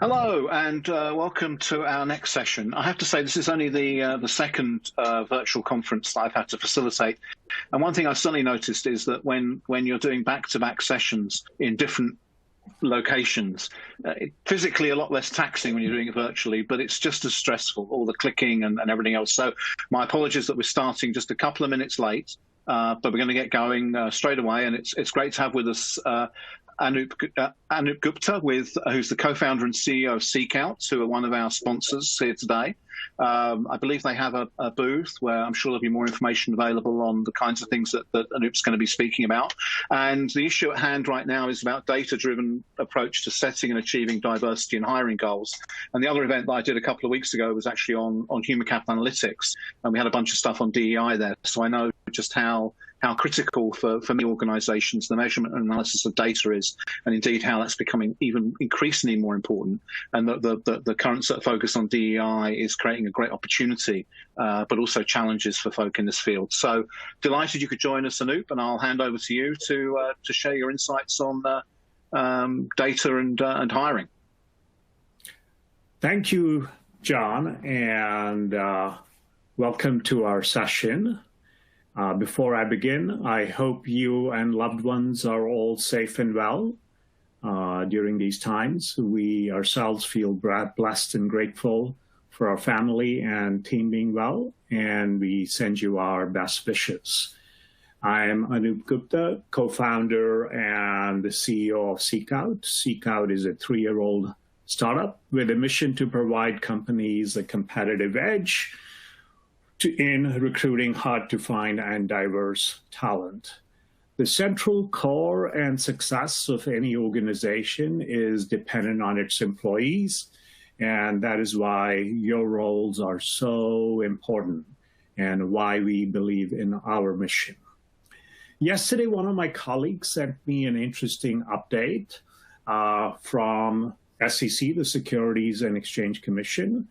Hello, and welcome to our next session. I have to say this is only the second virtual conference that I've had to facilitate. And one thing I suddenly noticed is that when you're doing back-to-back sessions in different locations, physically a lot less taxing when you're doing it virtually, but it's just as stressful, all the clicking and everything else. So my apologies that we're starting just a couple of minutes late, but we're going to get going straight away. And it's great to have with us Anoop Gupta, who's the co-founder and CEO of SeekOut, who are one of our sponsors here today. I believe they have a booth where I'm sure there'll be more information available on the kinds of things that Anoop's going to be speaking about. And the issue at hand right now is about data-driven approach to setting and achieving diversity and hiring goals. And the other event that I did a couple of weeks ago was actually on human capital analytics, and we had a bunch of stuff on DEI there. So I know just how critical for many organizations the measurement and analysis of data is, and indeed how that's becoming even increasingly more important. And the current sort of focus on DEI is creating a great opportunity, but also challenges for folk in this field. So delighted you could join us, Anoop, and I'll hand over to you to share your insights on data and hiring. Thank you, John, and welcome to our session. Before I begin, I hope you and loved ones are all safe and well during these times. We ourselves feel blessed and grateful for our family and team being well, and we send you our best wishes. I am Anoop Gupta, co-founder and the CEO of SeekOut. SeekOut is a 3-year-old startup with a mission to provide companies a competitive edge in recruiting hard-to-find and diverse talent. The central core and success of any organization is dependent on its employees, and that is why your roles are so important and why we believe in our mission. Yesterday, one of my colleagues sent me an interesting update from SEC, the Securities and Exchange Commission,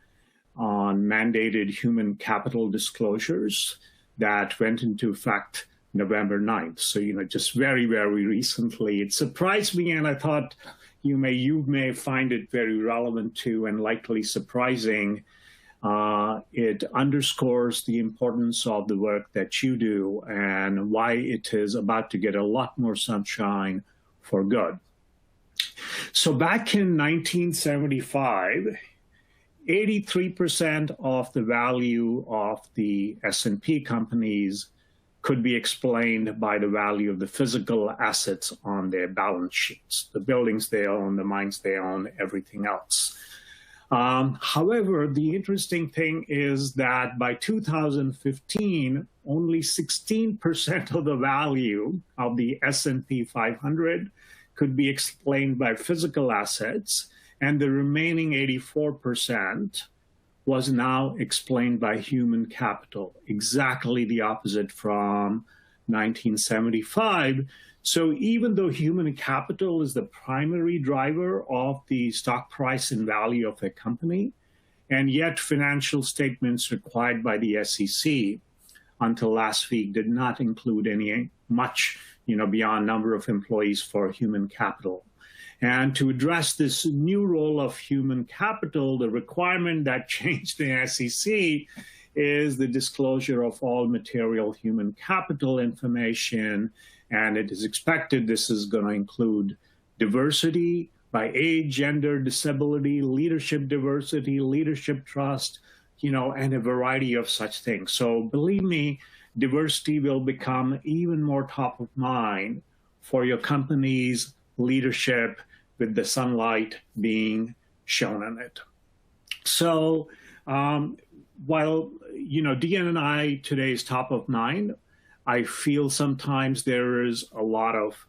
on mandated human capital disclosures that went into effect November 9th. So, just very, very recently. It surprised me, and I thought you may find it very relevant to and likely surprising. It underscores the importance of the work that you do and why it is about to get a lot more sunshine for good. So back in 1975, 83% of the value of the S&P companies could be explained by the value of the physical assets on their balance sheets, the buildings they own, the mines they own, everything else. However, the interesting thing is that by 2015, only 16% of the value of the S&P 500 could be explained by physical assets, and the remaining 84% was now explained by human capital, exactly the opposite from 1975. So even though human capital is the primary driver of the stock price and value of a company, and yet financial statements required by the SEC until last week did not include any much, beyond number of employees for human capital. And to address this new role of human capital, the requirement that changed the SEC is the disclosure of all material human capital information. And it is expected this is going to include diversity by age, gender, disability, leadership diversity, leadership trust, and a variety of such things. So believe me, diversity will become even more top of mind for your company's leadership, with the sunlight being shown in it. So while, D&I today is top of mind, I feel sometimes there is a lot of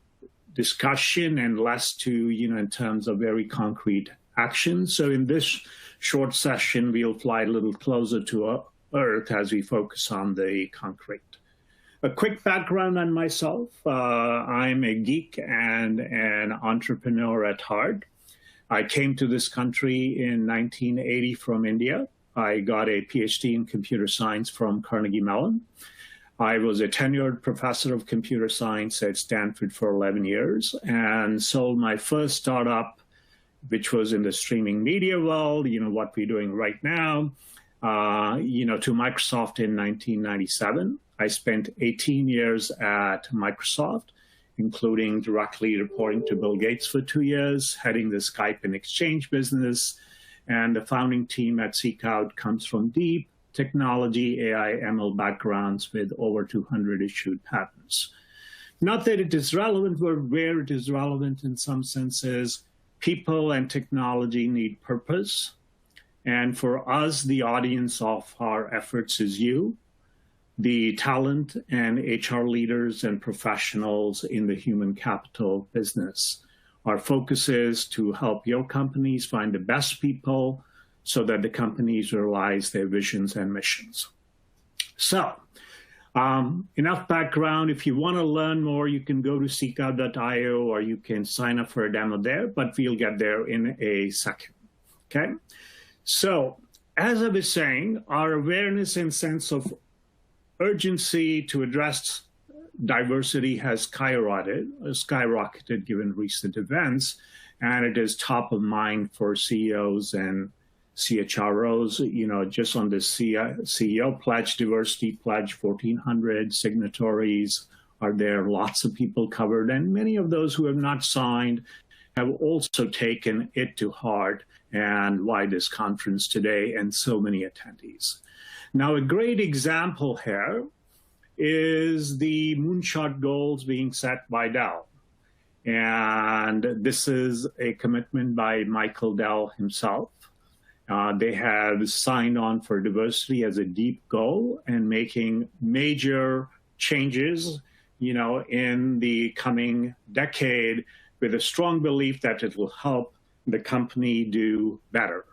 discussion and less to, in terms of very concrete action. So in this short session, we'll fly a little closer to Earth as we focus on the concrete. A quick background on myself. I'm a geek and an entrepreneur at heart. I came to this country in 1980 from India. I got a PhD in computer science from Carnegie Mellon. I was a tenured professor of computer science at Stanford for 11 years and sold my first startup which was in the streaming media world, what we're doing right now, to Microsoft in 1997. I spent 18 years at Microsoft, including directly reporting to Bill Gates for 2 years, heading the Skype and Exchange business. And the founding team at SeekOut comes from deep technology, AI, ML backgrounds with over 200 issued patents. Not that it is relevant, but where it is relevant in some senses, people and technology need purpose. And for us, the audience of our efforts is you, the talent and HR leaders and professionals in the human capital business. Our focus is to help your companies find the best people so that the companies realize their visions and missions. So, enough background. If you want to learn more, you can go to seekout.io or you can sign up for a demo there, but we'll get there in a second, okay? So, as I was saying, our awareness and sense of urgency to address diversity has skyrocketed given recent events, and it is top of mind for CEOs and CHROs. Just on the CEO pledge, diversity pledge, 1,400 signatories are there, lots of people covered, and many of those who have not signed have also taken it to heart, and why this conference today and so many attendees. Now, a great example here is the moonshot goals being set by Dell. And this is a commitment by Michael Dell himself. They have signed on for diversity as a deep goal and making major changes, in the coming decade with a strong belief that it will help the company do better.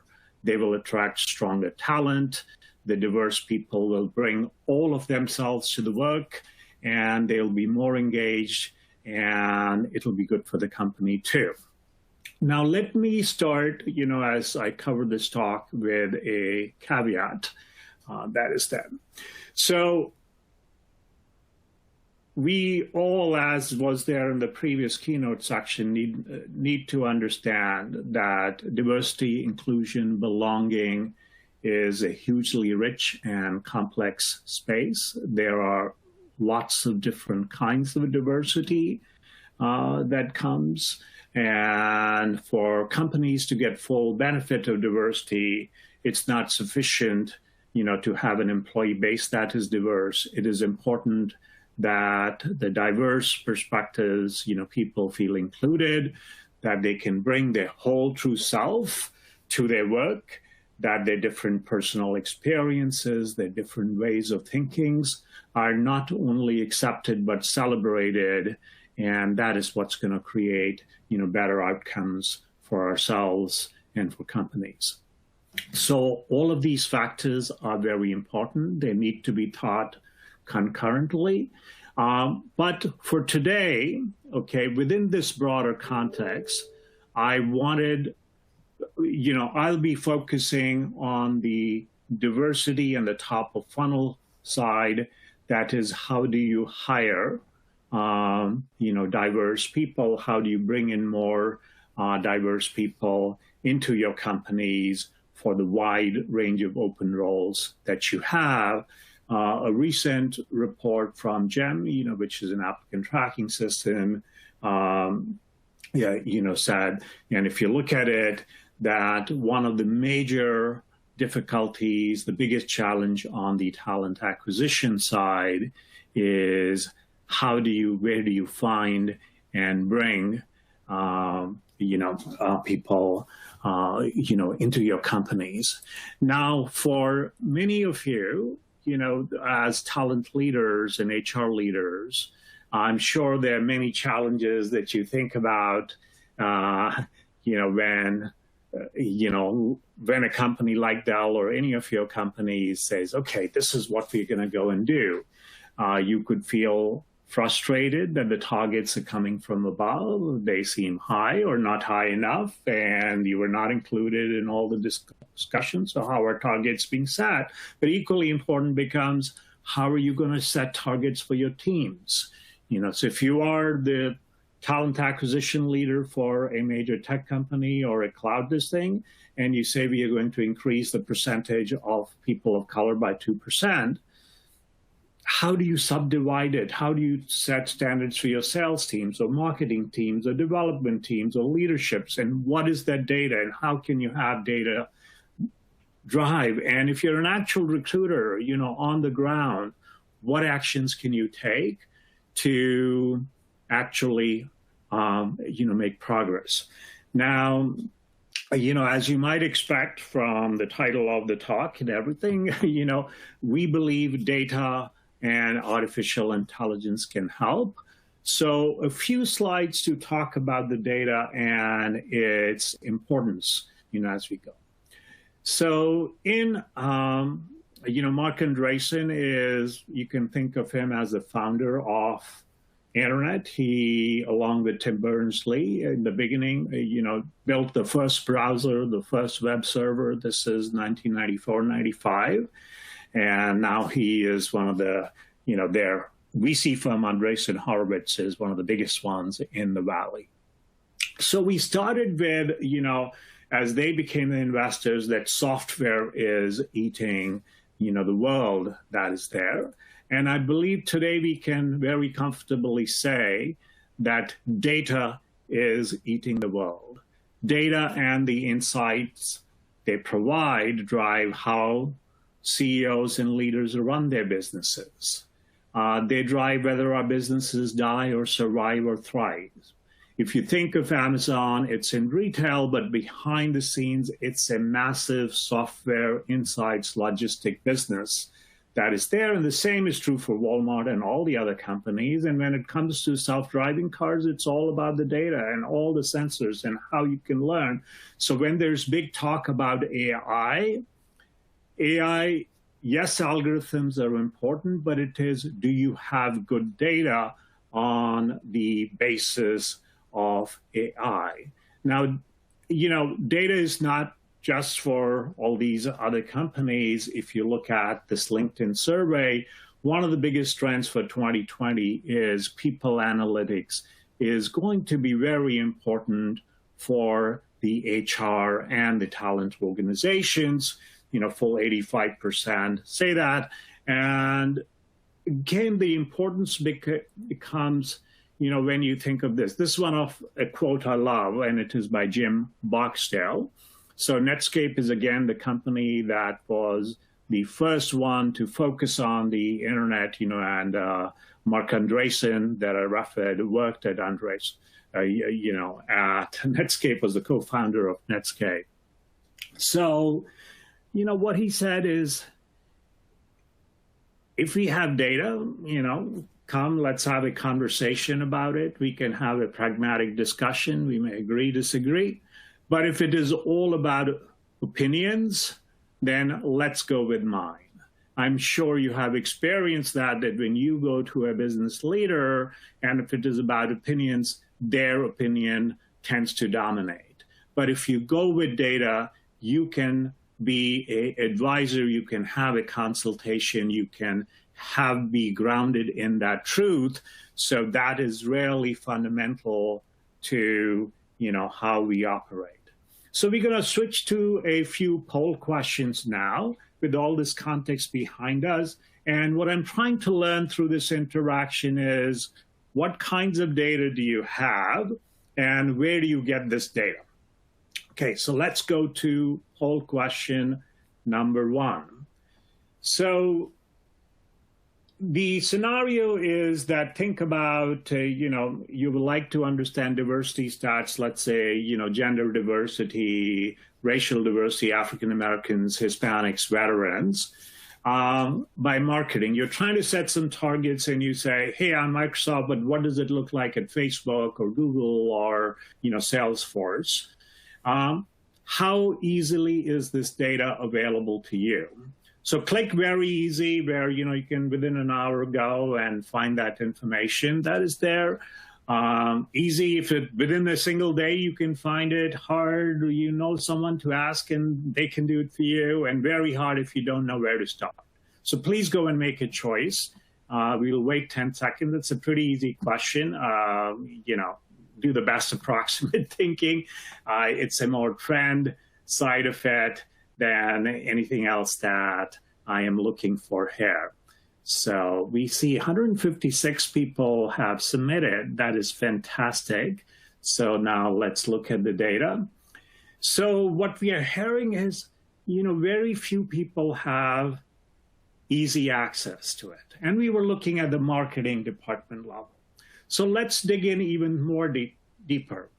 They will attract stronger talent. The diverse people will bring all of themselves to the work, and they'll be more engaged, and it'll be good for the company too. Now, let me start, as I cover this talk, with a caveat. That is that. So we all, as was there in the previous keynote section, need to understand that diversity, inclusion, belonging is a hugely rich and complex space. There are lots of different kinds of diversity that comes. And for companies to get full benefit of diversity, it's not sufficient, to have an employee base that is diverse. It is important that the diverse perspectives, people feel included, that they can bring their whole true self to their work, that their different personal experiences, their different ways of thinking are not only accepted, but celebrated. And that is what's going to create, better outcomes for ourselves and for companies. So all of these factors are very important. They need to be taught concurrently. But for today, within this broader context, I wanted, I'll be focusing on the diversity and the top of funnel side. That is, how do you hire, diverse people? How do you bring in more diverse people into your companies for the wide range of open roles that you have? A recent report from GEM, which is an applicant tracking system, said, and if you look at it, that one of the major difficulties, the biggest challenge on the talent acquisition side is where do you find and bring, people, into your companies. Now, for many of you, as talent leaders and HR leaders, I'm sure there are many challenges that you think about, when a company like Dell or any of your companies says, okay, this is what we're going to go and do. You could feel frustrated that the targets are coming from above. They seem high or not high enough, and you were not included in all the discussions of how are targets being set. But equally important becomes, how are you going to set targets for your teams? So if you are the talent acquisition leader for a major tech company or a cloud listing, and you say we are going to increase the percentage of people of color by 2%, how do you subdivide it? How do you set standards for your sales teams or marketing teams or development teams or leaderships? And what is that data, and how can you have data drive? And if you're an actual recruiter, on the ground, what actions can you take to actually, make progress? Now, as you might expect from the title of the talk and everything, we believe data and artificial intelligence can help. So a few slides to talk about the data and its importance, as we go. So Marc Andreessen is, you can think of him as the founder of Internet. He, along with Tim Berners-Lee in the beginning, built the first browser, the first web server. This is 1994, 95. And now he is one of the, their VC firm, Andreessen Horowitz, is one of the biggest ones in the Valley. So we started with, as they became the investors, that software is eating, the world that is there. And I believe today we can very comfortably say that data is eating the world. Data and the insights they provide drive how CEOs and leaders run their businesses. They drive whether our businesses die or survive or thrive. If you think of Amazon, it's in retail, but behind the scenes, it's a massive software insights logistic business that is there. And the same is true for Walmart and all the other companies. And when it comes to self-driving cars, it's all about the data and all the sensors and how you can learn. So when there's big talk about AI, yes, algorithms are important, but it is, do you have good data on the basis of AI? Now, data is not just for all these other companies. If you look at this LinkedIn survey, one of the biggest trends for 2020 is people analytics is going to be very important for the HR and the talent organizations. Full 85% say that. And again, the importance becomes, when you think of this. This is one of a quote I love, and it is by Jim Boxdale. So Netscape is, again, the company that was the first one to focus on the internet, and Marc Andreessen, that I referred, worked at Andreessen, at Netscape, was the co-founder of Netscape. So, what he said is, if we have data, come, let's have a conversation about it. We can have a pragmatic discussion. We may agree, disagree. But if it is all about opinions, then let's go with mine. I'm sure you have experienced that when you go to a business leader, and if it is about opinions, their opinion tends to dominate. But if you go with data, you can be an advisor, you can have a consultation, you can be grounded in that truth. So that is really fundamental to, how we operate. So we're going to switch to a few poll questions now with all this context behind us. And what I'm trying to learn through this interaction is, what kinds of data do you have and where do you get this data? Okay, so let's go to poll question number 1. So the scenario is that, think about, you would like to understand diversity stats, let's say, gender diversity, racial diversity, African Americans, Hispanics, veterans, by marketing. You're trying to set some targets and you say, hey, I'm Microsoft, but what does it look like at Facebook or Google or, Salesforce? How easily is this data available to you? So click very easy, where, you can within an hour go and find that information that is there. Easy, if within a single day you can find it. Hard, someone to ask and they can do it for you. And very hard if you don't know where to start. So please go and make a choice. We'll wait 10 seconds. It's a pretty easy question. do the best approximate thinking. It's a more trend side of it than anything else that I am looking for here. So we see 156 people have submitted. That is fantastic. So now let's look at the data. So what we are hearing is, very few people have easy access to it. And we were looking at the marketing department level. So let's dig in even more deeper.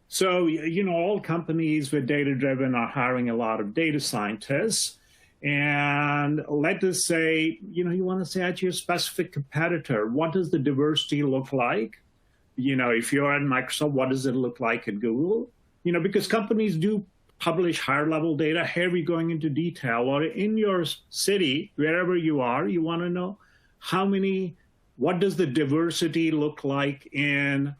So, all companies with data-driven are hiring a lot of data scientists. And let us say, you want to say at your specific competitor, what does the diversity look like? If you're at Microsoft, what does it look like at Google? Because companies do publish higher level data. Here we're going into detail. Or in your city, wherever you are, you want to know what does the diversity look like in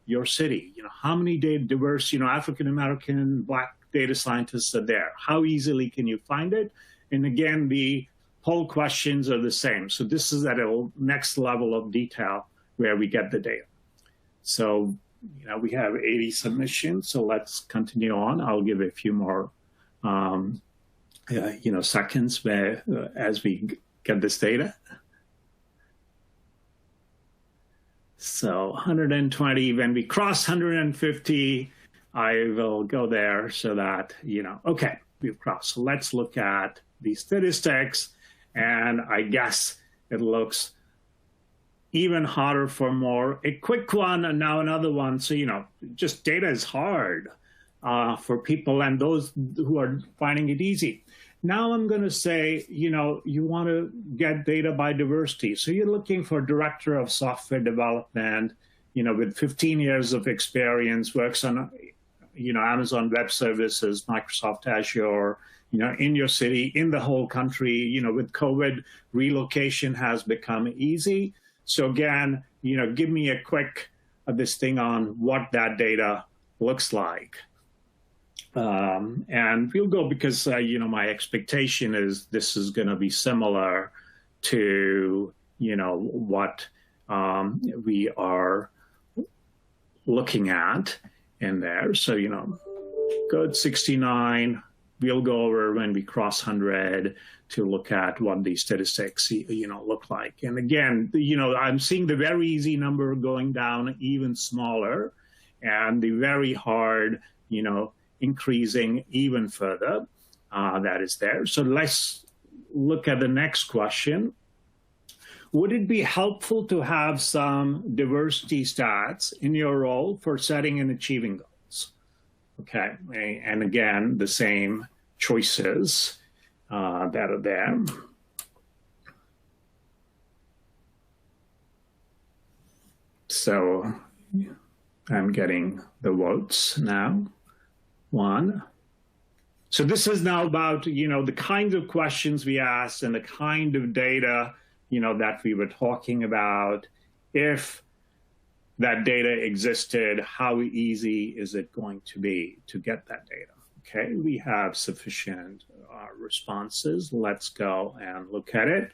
your city? How many diverse, African-American, Black data scientists are there? How easily can you find it? And again, the poll questions are the same. So this is at a next level of detail where we get the data. So, we have 80 submissions. So let's continue on. I'll give a few more, seconds as we get this data. So 120, when we cross 150, I will go there so that, okay, we've crossed. So let's look at these statistics. And I guess it looks even harder for more. A quick one and now another one. So, just data is hard for people and those who are finding it easy. Now I'm going to say, you want to get data by diversity. So you're looking for director of software development, with 15 years of experience, works on, Amazon Web Services, Microsoft Azure, in your city, in the whole country. With COVID, relocation has become easy. So again, give me a quick this thing on what that data looks like. And we'll go because, my expectation is this is going to be similar to, what we are looking at in there. So, good 69. We'll go over when we cross 100 to look at what these statistics, look like. And again, I'm seeing the very easy number going down even smaller and the very hard, increasing even further. That is there. So let's look at the next question. Would it be helpful to have some diversity stats in your role for setting and achieving goals? Okay, and again, the same choices that are there. So I'm getting the votes now. One. So this is now about, the kinds of questions we asked and the kind of data, that we were talking about. If that data existed, how easy is it going to be to get that data? Okay, we have sufficient responses. Let's go and look at it.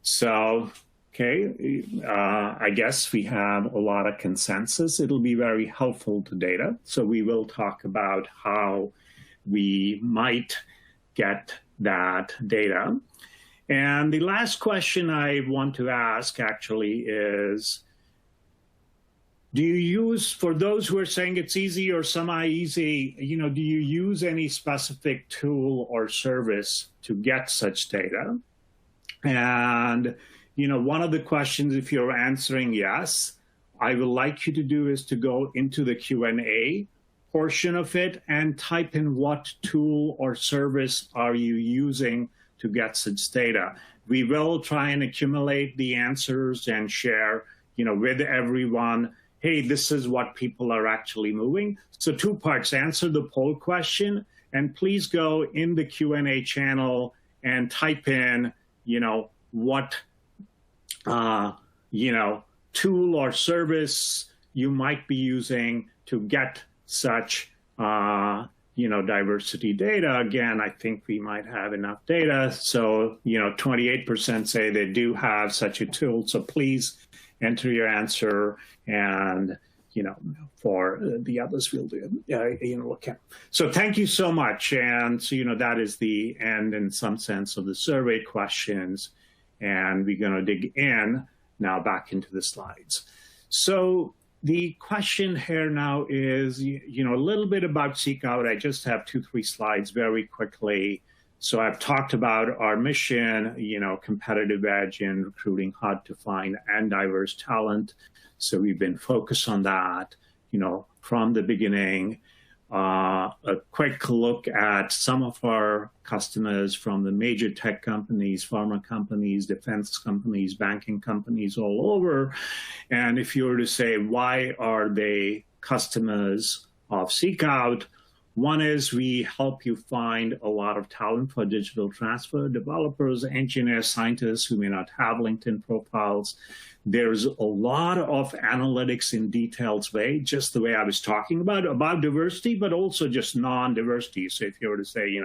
So, okay, I guess we have a lot of consensus. It'll be very helpful to data. So we will talk about how we might get that data. And the last question I want to ask actually is, do you use, for those who are saying it's easy or semi-easy, do you use any specific tool or service to get such data? And, one of the questions, if you're answering yes, I would like you to do is to go into the Q&A portion of it and type in what tool or service are you using to get such data. We will try and accumulate the answers and share, with everyone, hey, this is what people are actually moving. So 2 parts, answer the poll question, and please go in the Q&A channel and type in, what, tool or service you might be using to get such, diversity data. Again, I think we might have enough data. So, 28% say they do have such a tool. So please enter your answer and, for the others we'll do, look at. So thank you so much. And so, that is the end in some sense of the survey questions. And we're going to dig in now back into the slides. So the question here now is, a little bit about SeekOut. I just have 2-3 slides very quickly. So I've talked about our mission, competitive edge in recruiting hard to find and diverse talent. So we've been focused on that, from the beginning. A quick look at some of our customers from the major tech companies, pharma companies, defense companies, banking companies all over. And if you were to say, why are they customers of SeekOut? One is we help you find a lot of talent for digital transfer, developers, engineers, scientists who may not have LinkedIn profiles. There's a lot of analytics in detailed way, just the way I was talking about diversity, but also just non-diversity. So if you were to say,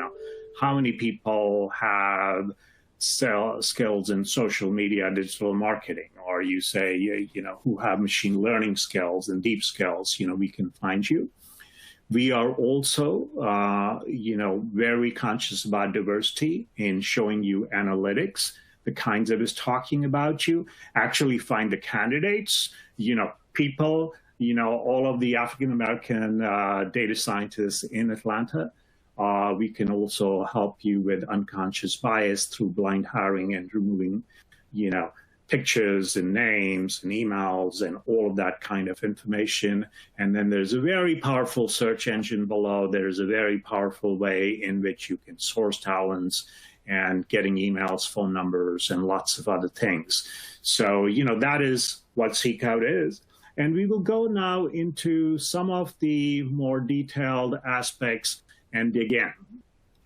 how many people have skills in social media, digital marketing, or you say, who have machine learning skills and deep skills, we can find you. We are also, very conscious about diversity in showing you analytics, the kinds I was talking about you, actually find the candidates, people, all of the African-American data scientists in Atlanta. We can also help you with unconscious bias through blind hiring and removing, pictures and names and emails and all of that kind of information. And then there's a very powerful search engine below. There's a very powerful way in which you can source talents and getting emails, phone numbers, and lots of other things. So, that is what SeekOut is. And we will go now into some of the more detailed aspects and dig in.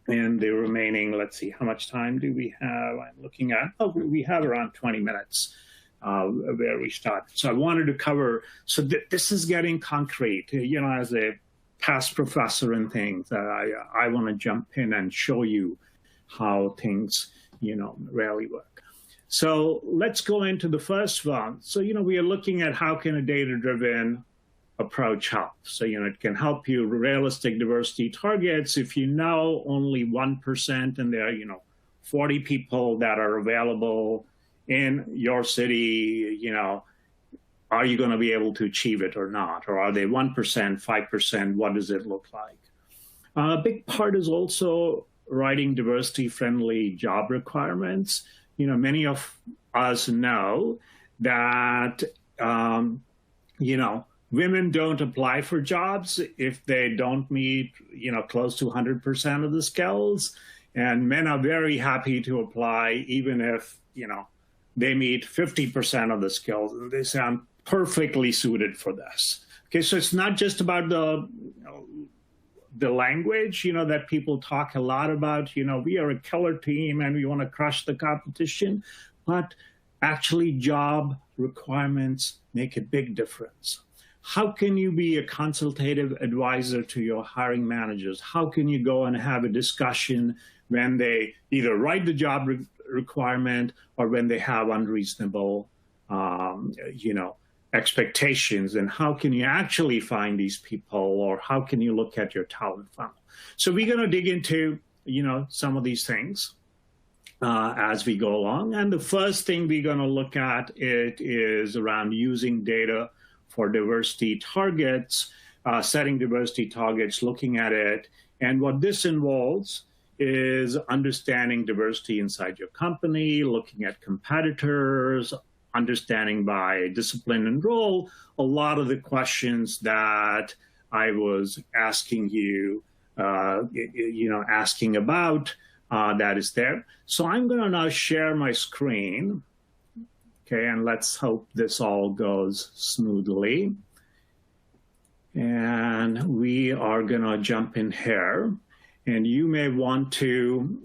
And the remaining, let's see, how much time do we have? I'm looking at, we have around 20 minutes where we start. So I wanted to cover, so this is getting concrete. As a past professor and things, I want to jump in and show you how things, really work. So let's go into the first one. So, we are looking at how can a data-driven approach help. So, it can help you realistic diversity targets if you know only 1% and there are, 40 people that are available in your city, are you going to be able to achieve it or not? Or are they 1%, 5%? What does it look like? A big part is also writing diversity-friendly job requirements. Many of us know that, women don't apply for jobs if they don't meet, close to 100% of the skills. And men are very happy to apply even if, they meet 50% of the skills. And they say, I'm perfectly suited for this. Okay, so it's not just about the language, that people talk a lot about, we are a killer team and we want to crush the competition. But actually, job requirements make a big difference. How can you be a consultative advisor to your hiring managers? How can you go and have a discussion when they either write the job requirement or when they have unreasonable, expectations? And how can you actually find these people, or how can you look at your talent funnel? So we're going to dig into, some of these things as we go along. And the first thing we're going to look at is around using data for diversity targets, setting diversity targets, looking at it. And what this involves is understanding diversity inside your company, looking at competitors, understanding by discipline and role, a lot of the questions that I was asking you, asking about, that is there. So I'm going to now share my screen. Okay, and let's hope this all goes smoothly. And we are going to jump in here. And you may want to,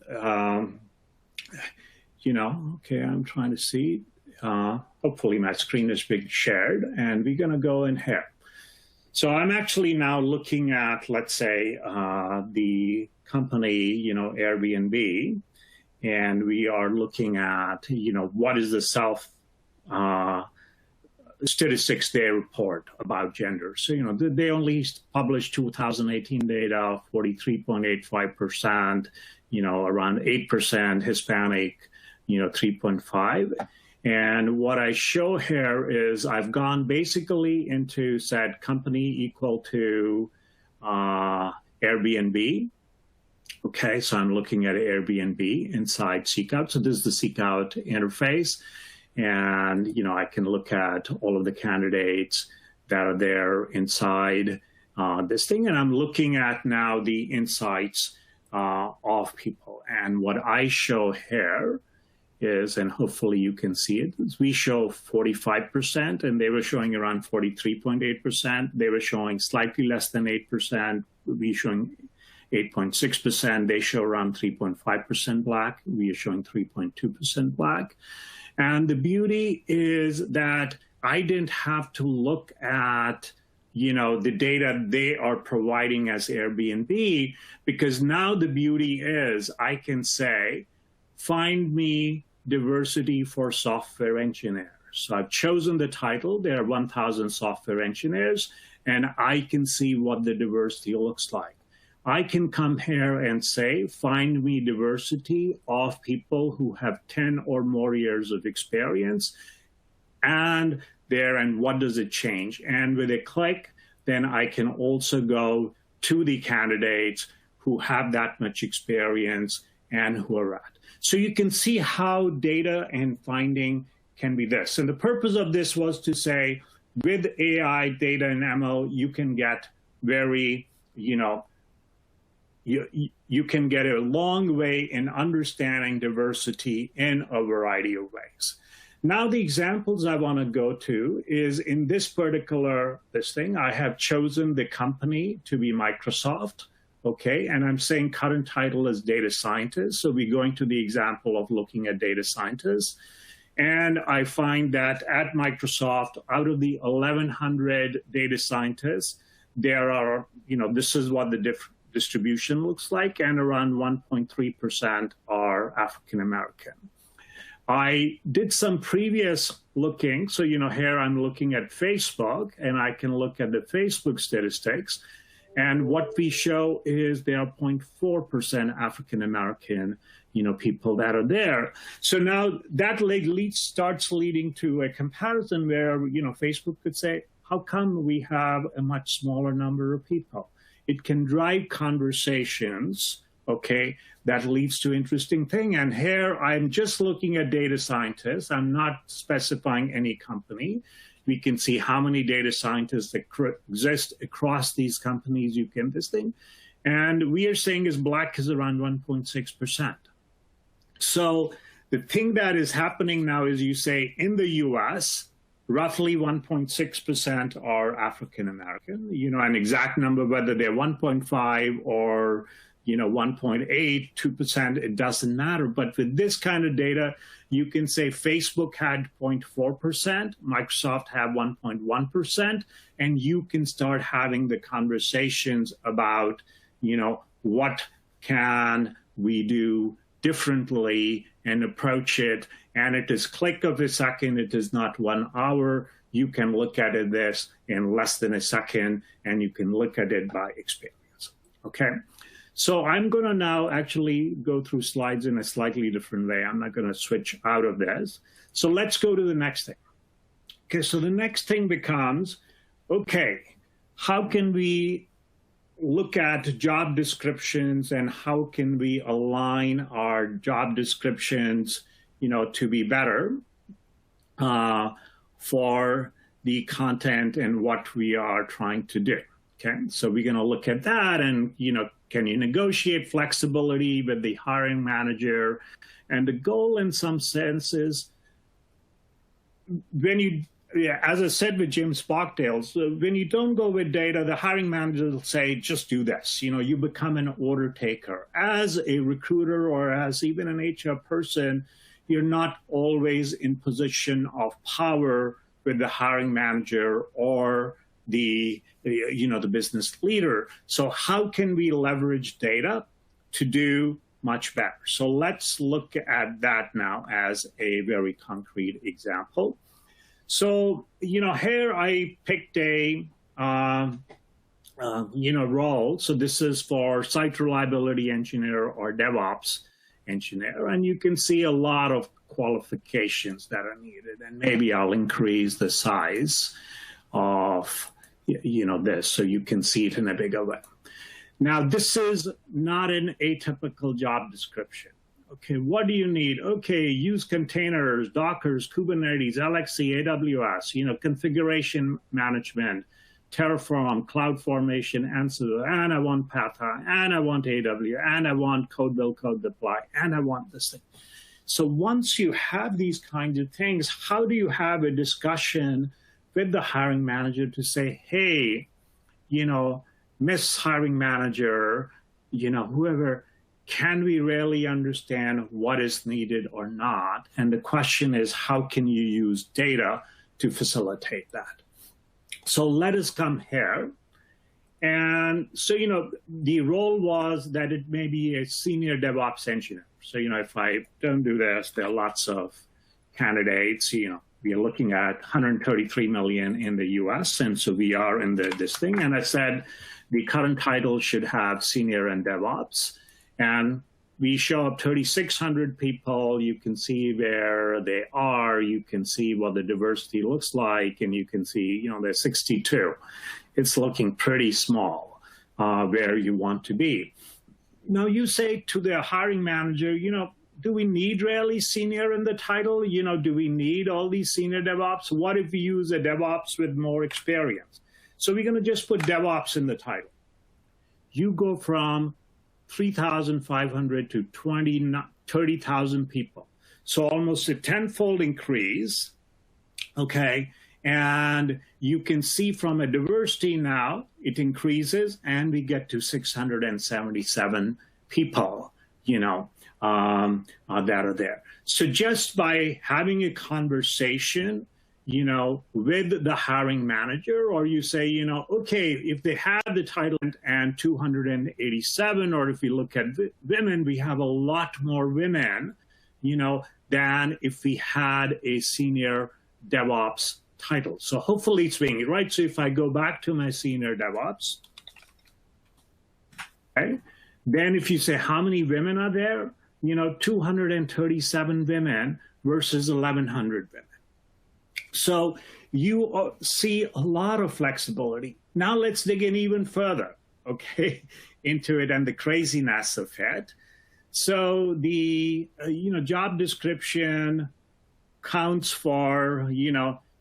okay, I'm trying to see. Hopefully my screen is being shared. And we're going to go in here. So I'm actually now looking at, let's say, the company, Airbnb. And we are looking at, what is the statistics they report about gender. So, they only published 2018 data, 43.85%, around 8% Hispanic, 3.5. And what I show here is I've gone basically into said company equal to Airbnb. Okay, so I'm looking at Airbnb inside SeekOut. So this is the SeekOut interface. And, I can look at all of the candidates that are there inside this thing. And I'm looking at now the insights of people. And what I show here is, and hopefully you can see it, is we show 45%, and they were showing around 43.8%. They were showing slightly less than 8%. We showing 8.6%. They show around 3.5% Black. We are showing 3.2% Black. And the beauty is that I didn't have to look at, the data they are providing as Airbnb, because now the beauty is I can say, find me diversity for software engineers. So I've chosen the title. There are 1,000 software engineers, and I can see what the diversity looks like. I can come here and say, find me diversity of people who have 10 or more years of experience, and what does it change? And with a click, then I can also go to the candidates who have that much experience and who are at. So you can see how data and finding can be this. And the purpose of this was to say, with AI, data, and ML, you can get very, you can get a long way in understanding diversity in a variety of ways. Now, the examples I want to go to is in this particular thing, I have chosen the company to be Microsoft. Okay, and I'm saying current title is data scientist. So we're going to the example of looking at data scientists. And I find that at Microsoft, out of the 1,100 data scientists, there are, this is what the distribution looks like, and around 1.3% are African American. I did some previous looking. So, here I'm looking at Facebook, and I can look at the Facebook statistics. And what we show is there are 0.4% African American, people that are there. So now that starts leading to a comparison where, Facebook could say, how come we have a much smaller number of people? It can drive conversations, okay, that leads to interesting thing. And here I'm just looking at data scientists. I'm not specifying any company. We can see how many data scientists exist across these companies. You can this thing. And we are saying is Black is around 1.6%. So the thing that is happening now is you say in the US, roughly 1.6% are African American, an exact number, whether they're 1.5 or 1.8, 2%, it doesn't matter. But with this kind of data, you can say Facebook had 0.4%, Microsoft had 1.1%, and you can start having the conversations about, what can we do differently and approach it. And it is click of a second, it is not 1 hour. You can look at it this in less than a second, and you can look at it by experience, okay? So I'm going to now actually go through slides in a slightly different way. I'm not going to switch out of this. So let's go to the next thing. Okay, so the next thing becomes, okay, how can we look at job descriptions and how can we align our job descriptions, to be better for the content and what we are trying to do. Okay, so we're going to look at that and, can you negotiate flexibility with the hiring manager? And the goal in some sense is as I said with Jim Stockdale, so when you don't go with data, the hiring manager will say, just do this. You become an order taker. As a recruiter or as even an HR person, you're not always in position of power with the hiring manager or the business leader. So how can we leverage data to do much better? So let's look at that now as a very concrete example. So, here I picked a, role. So this is for site reliability engineer or DevOps engineer. And you can see a lot of qualifications that are needed. And maybe I'll increase the size of, this so you can see it in a bigger way. Now, this is not an atypical job description. Okay, what do you need? Okay, use containers, Dockers, Kubernetes, LXC, AWS, configuration management, Terraform, CloudFormation, Ansible, and I want Python, and I want AWS, and I want code build, code deploy, and I want this thing. So once you have these kinds of things, how do you have a discussion with the hiring manager to say, hey, Miss Hiring Manager, whoever, can we really understand what is needed or not? And the question is, how can you use data to facilitate that? So let us come here. And so, the role was that it may be a senior DevOps engineer. So, if I don't do this, there are lots of candidates, we are looking at 133 million in the US. And so we are in this thing. And I said, the current title should have senior and DevOps. And we show up 3,600 people. You can see where they are. You can see what the diversity looks like. And you can see, there's 62. It's looking pretty small where you want to be. Now, you say to the hiring manager, do we need really senior in the title? Do we need all these senior DevOps? What if we use a DevOps with more experience? So we're going to just put DevOps in the title. You go from 3,500 to 30,000 people. So almost a tenfold increase, okay? And you can see from a diversity now, it increases and we get to 677 people, that are there. So just by having a conversation, with the hiring manager, or you say, okay, if they have the title and 287, or if we look at women, we have a lot more women, than if we had a senior DevOps title. So hopefully it's being right. So if I go back to my senior DevOps, okay, then if you say how many women are there, 237 women versus 1,100 women. So you see a lot of flexibility. Now let's dig in even further, okay, into it and the craziness of it. So the, job description counts for,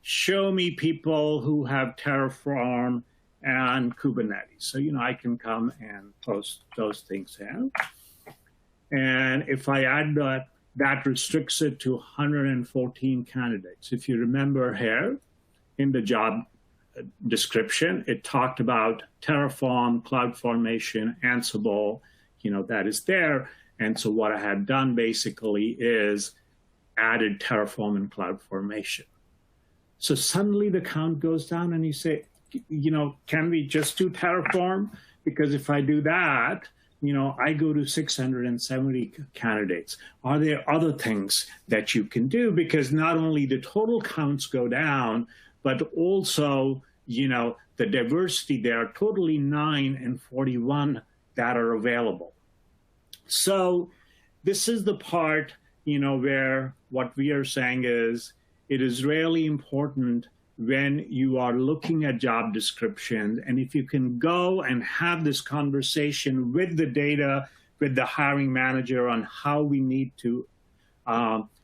show me people who have Terraform and Kubernetes. So, I can come and post those things in. And if I add that restricts it to 114 candidates. If you remember here in the job description, it talked about Terraform, CloudFormation, Ansible, that is there. And so what I had done basically is added Terraform and CloudFormation. So suddenly the count goes down and you say, can we just do Terraform? Because if I do that, I go to 670 candidates. Are there other things that you can do? Because not only the total counts go down, but also, the diversity, there are totally 9 and 41 that are available. So this is the part, where what we are saying is it is really important when you are looking at job descriptions, and if you can go and have this conversation with the data, with the hiring manager on how we need to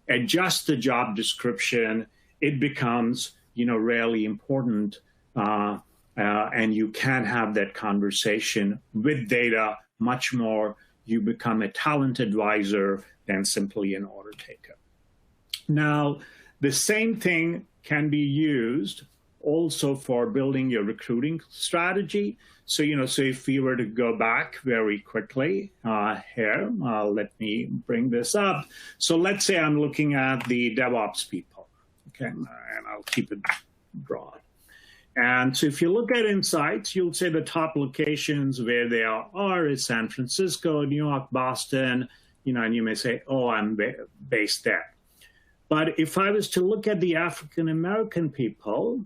adjust the job description, it becomes, really important, and you can have that conversation with data much more. You become a talent advisor than simply an order taker. Now, the same thing can be used also for building your recruiting strategy. So, so if we were to go back very quickly here, let me bring this up. So let's say I'm looking at the DevOps people, okay, and I'll keep it broad. And so if you look at insights, you'll say the top locations where they are is San Francisco, New York, Boston, and you may say, oh, I'm based there. But if I was to look at the African-American people,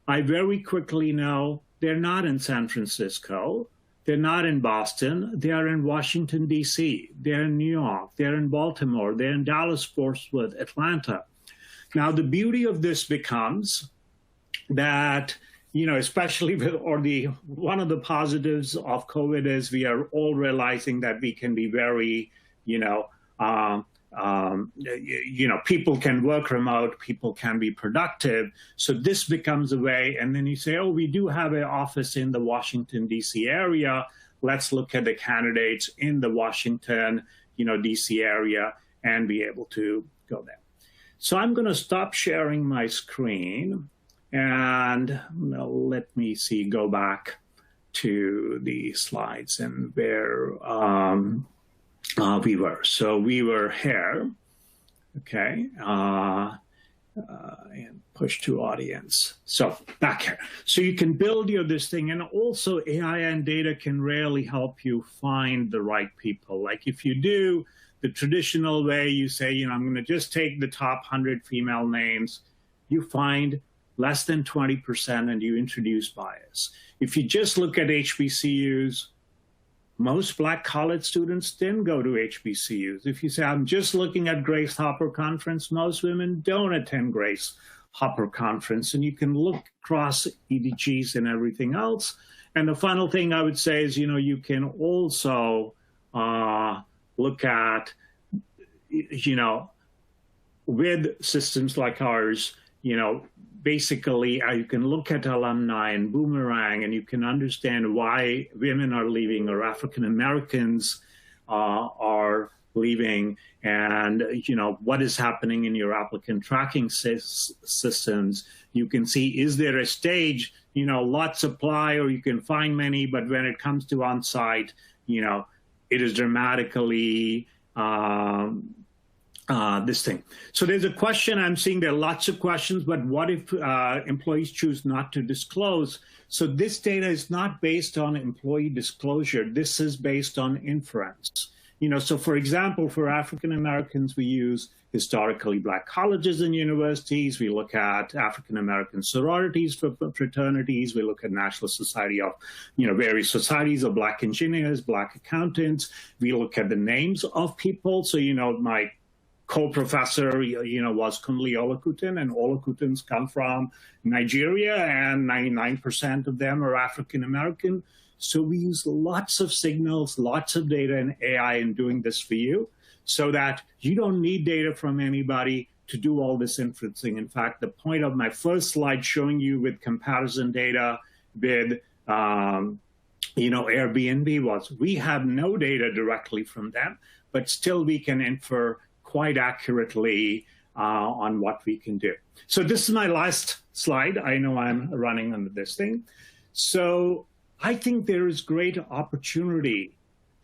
I very quickly know they're not in San Francisco. They're not in Boston. They are in Washington, D.C. They're in New York. They're in Baltimore. They're in Dallas, Fort Worth, Atlanta. Now, the beauty of this becomes that, especially one of the positives of COVID is we are all realizing that we can be very, people can work remote, people can be productive. So this becomes a way. And then you say, oh, we do have an office in the Washington, D.C. area. Let's look at the candidates in the Washington, D.C. area and be able to go there. So I'm going to stop sharing my screen and let me go back to the slides and where we were. So we were here, okay, and push to audience. So back here. So you can build this thing, and also AI and data can really help you find the right people. Like if you do the traditional way, you say, I'm going to just take the top 100 female names, you find less than 20% and you introduce bias. If you just look at HBCUs, most Black college students didn't go to HBCUs. If you say, I'm just looking at Grace Hopper Conference, most women don't attend Grace Hopper Conference. And you can look across EDGs and everything else. And the final thing I would say is, you can also look at, with systems like ours, basically, you can look at alumni and Boomerang, and you can understand why women are leaving or African Americans are leaving, and what is happening in your applicant tracking systems. You can see, is there a stage, lots apply, or you can find many, but when it comes to on-site, it is dramatically this thing. So there's a question, I'm seeing there are lots of questions, but what if employees choose not to disclose? So this data is not based on employee disclosure. This is based on inference. So for example, for African Americans, we use historically Black colleges and universities. We look at African American sororities, fraternities. We look at National Society of, various societies of Black engineers, Black accountants. We look at the names of people. So, my co-professor, was Kunle Olakuten, and Olakutens come from Nigeria, and 99% of them are African American. So we use lots of signals, lots of data and AI in doing this for you, so that you don't need data from anybody to do all this inferencing. In fact, the point of my first slide showing you with comparison data with Airbnb was we have no data directly from them, but still we can infer quite accurately on what we can do. So this is my last slide. I know I'm running under this thing. So I think there is great opportunity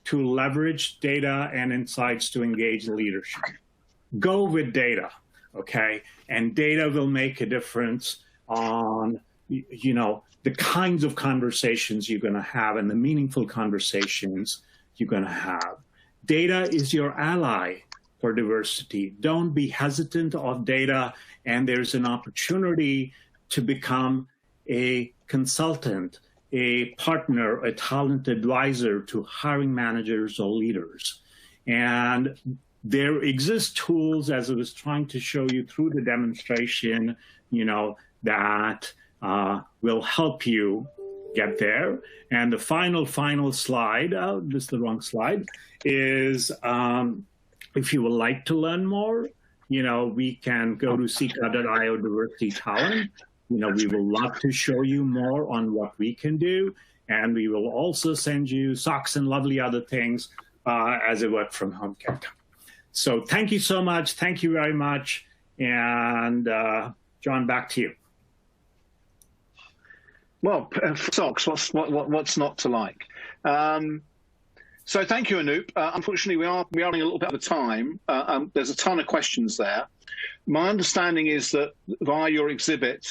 to leverage data and insights to engage leadership. Go with data, okay? And data will make a difference on, the kinds of conversations you're gonna have and the meaningful conversations you're gonna have. Data is your ally for diversity. Don't be hesitant of data, and there's an opportunity to become a consultant, a partner, a talent advisor to hiring managers or leaders. And there exist tools, as I was trying to show you through the demonstration, that will help you get there. And the final slide, this is the wrong slide, is if you would like to learn more, we can go to SeekOut.io diversity talent. We will love to show you more on what we can do. And we will also send you socks and lovely other things as a work from home kit. So thank you so much. Thank you very much. And John, back to you. Well, socks, what's not to like? So thank you, Anoop. Unfortunately, we are running a little bit out of time. There's a ton of questions there. My understanding is that via your exhibit,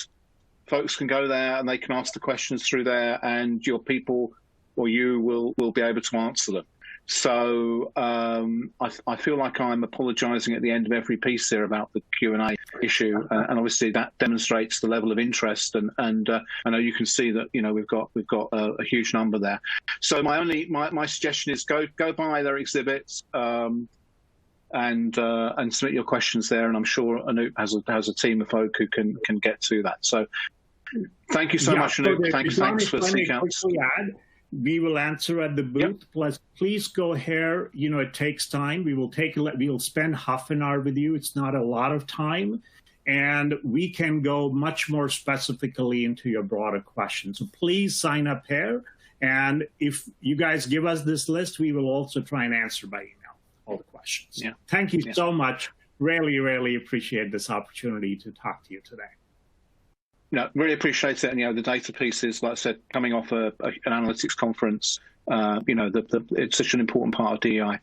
folks can go there and they can ask the questions through there, and your people or you will be able to answer them. So I feel like I'm apologising at the end of every piece here about the Q&A issue, and obviously that demonstrates the level of interest. And I know you can see that we've got a huge number there. So my suggestion is go buy their exhibits and submit your questions there. And I'm sure Anoop has a team of folk who can get to that. So thank you so much, Anoop. Thanks for SeekOut. We will answer at the booth. Yep. Please go here. It takes time. We'll spend half an hour with you. It's not a lot of time. And we can go much more specifically into your broader questions. So please sign up here. And if you guys give us this list, we will also try and answer by email all the questions. Yeah. Thank you so much. Really, really appreciate this opportunity to talk to you today. No, really appreciate it. And, the data pieces, like I said, coming off an analytics conference, it's such an important part of DEI.